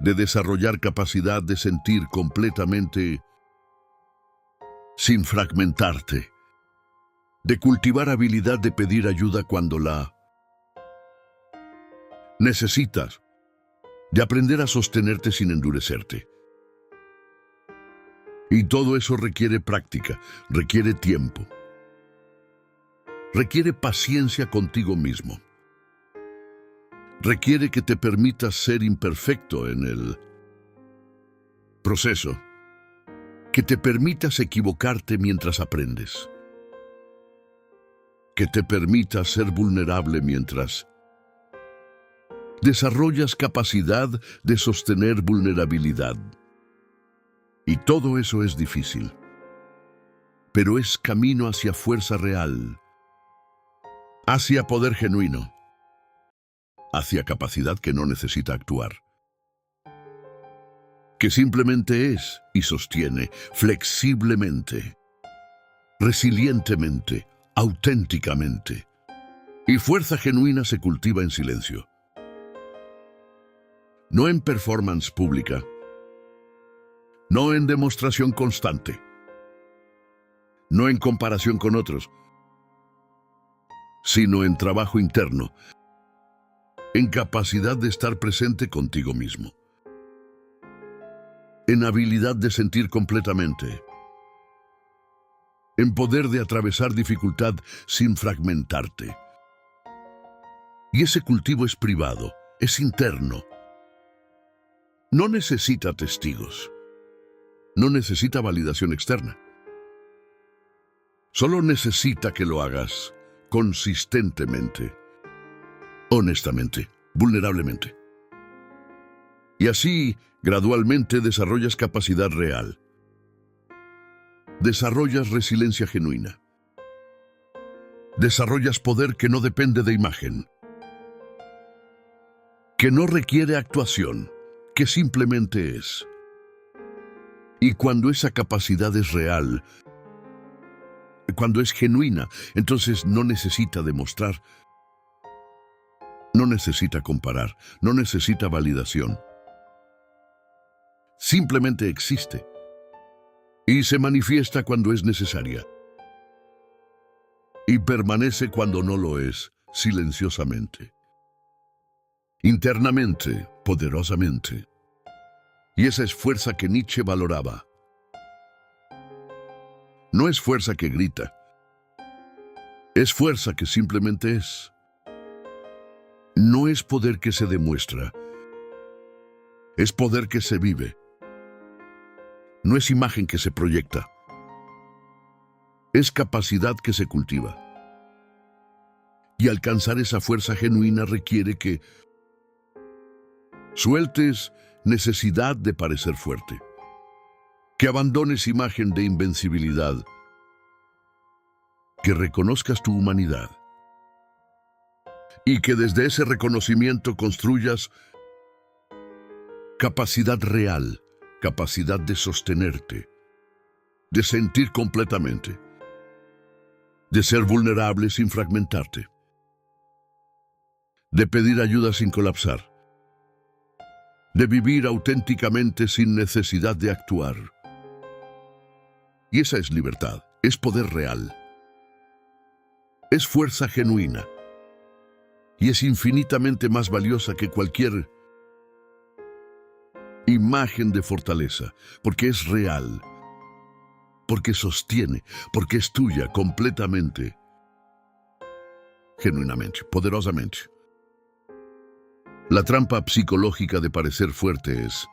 de desarrollar capacidad de sentir completamente sin fragmentarte, de cultivar habilidad de pedir ayuda cuando la necesitas, de aprender a sostenerte sin endurecerte. Y todo eso requiere práctica, requiere tiempo, requiere paciencia contigo mismo, requiere que te permitas ser imperfecto en el proceso, que te permitas equivocarte mientras aprendes, que te permitas ser vulnerable mientras desarrollas capacidad de sostener vulnerabilidad. Y todo eso es difícil, pero es camino hacia fuerza real, hacia poder genuino, hacia capacidad que no necesita actuar, que simplemente es y sostiene flexiblemente, resilientemente, auténticamente. Y fuerza genuina se cultiva en silencio. No en performance pública, no en demostración constante, no en comparación con otros, sino en trabajo interno, en capacidad de estar presente contigo mismo, en habilidad de sentir completamente, en poder de atravesar dificultad sin fragmentarte. Y ese cultivo es privado, es interno. No necesita testigos, no necesita validación externa. Solo necesita que lo hagas consistentemente, honestamente, vulnerablemente. Y así, gradualmente desarrollas capacidad real. Desarrollas resiliencia genuina. Desarrollas poder que no depende de imagen, que no requiere actuación, que simplemente es. Y cuando esa capacidad es real, cuando es genuina, entonces no necesita demostrar, no necesita comparar, no necesita validación. Simplemente existe y se manifiesta cuando es necesaria y permanece cuando no lo es, silenciosamente, internamente, poderosamente. Y esa es fuerza que Nietzsche valoraba. No es fuerza que grita, es fuerza que simplemente es. No es poder que se demuestra, es poder que se vive. No es imagen que se proyecta, es capacidad que se cultiva. Y alcanzar esa fuerza genuina requiere que sueltes necesidad de parecer fuerte, que abandones imagen de invencibilidad, que reconozcas tu humanidad y que desde ese reconocimiento construyas capacidad real, capacidad de sostenerte, de sentir completamente, de ser vulnerable sin fragmentarte, de pedir ayuda sin colapsar, de vivir auténticamente sin necesidad de actuar. Y esa es libertad, es poder real, es fuerza genuina y es infinitamente más valiosa que cualquier imagen de fortaleza, porque es real, porque sostiene, porque es tuya completamente, genuinamente, poderosamente. La trampa psicológica de parecer fuerte es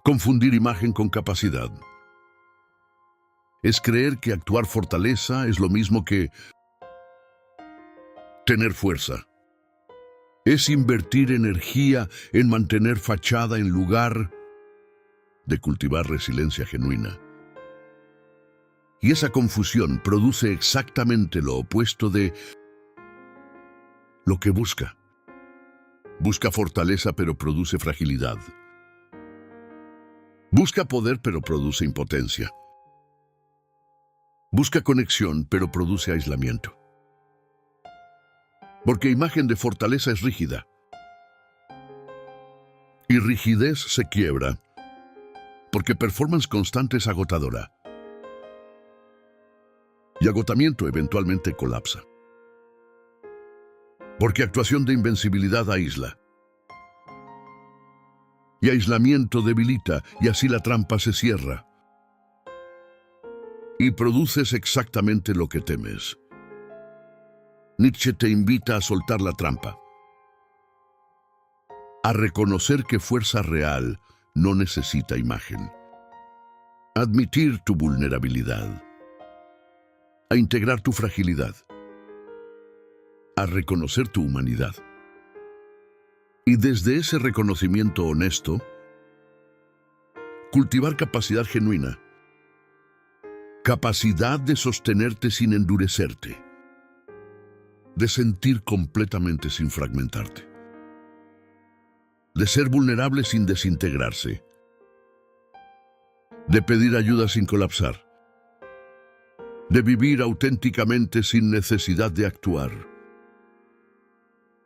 Confundir imagen con capacidad. Es creer que actuar fortaleza es lo mismo que tener fuerza. Es invertir energía en mantener fachada en lugar de cultivar resiliencia genuina. Y esa confusión produce exactamente lo opuesto de lo que busca. Busca fortaleza pero produce fragilidad. Busca poder pero produce impotencia. Busca conexión pero produce aislamiento. Porque imagen de fortaleza es rígida. Y rigidez se quiebra porque performance constante es agotadora. Y agotamiento eventualmente colapsa. Porque actuación de invencibilidad aísla. Y aislamiento debilita y así la trampa se cierra. Y produces exactamente lo que temes. Nietzsche te invita a soltar la trampa. A reconocer que fuerza real no necesita imagen. Admitir tu vulnerabilidad. A integrar tu fragilidad. A reconocer tu humanidad. Y desde ese reconocimiento honesto, cultivar capacidad genuina. Capacidad de sostenerte sin endurecerte. De sentir completamente sin fragmentarte. De ser vulnerable sin desintegrarse. De pedir ayuda sin colapsar. De vivir auténticamente sin necesidad de actuar.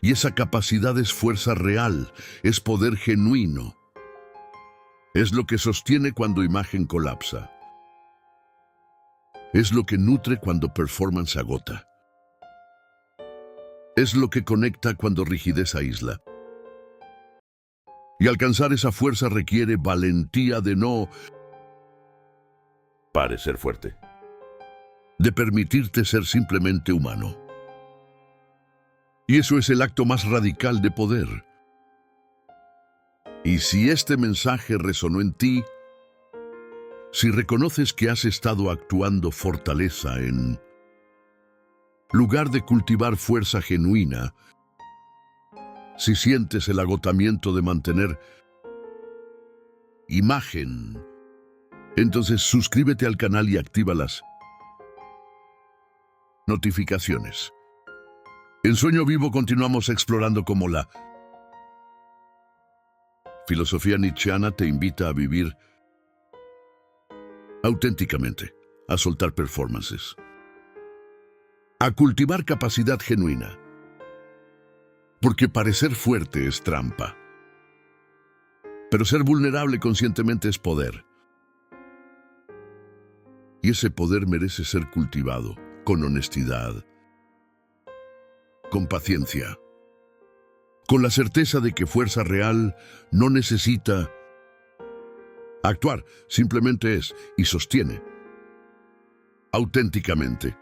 Y esa capacidad es fuerza real, es poder genuino. Es lo que sostiene cuando imagen colapsa. Es lo que nutre cuando performance agota. Es lo que conecta cuando rigidez aísla. Y alcanzar esa fuerza requiere valentía de no parecer fuerte. De permitirte ser simplemente humano. Y eso es el acto más radical de poder. Y si este mensaje resonó en ti, si reconoces que has estado actuando fortaleza en lugar de cultivar fuerza genuina, si sientes el agotamiento de mantener imagen, entonces suscríbete al canal y activa las notificaciones. En Sueño Vivo continuamos explorando cómo la filosofía nietzscheana te invita a vivir auténticamente, a soltar performances, a cultivar capacidad genuina. Porque parecer fuerte es trampa. Pero ser vulnerable conscientemente es poder. Y ese poder merece ser cultivado con honestidad, con paciencia, con la certeza de que fuerza real no necesita actuar, simplemente es y sostiene auténticamente.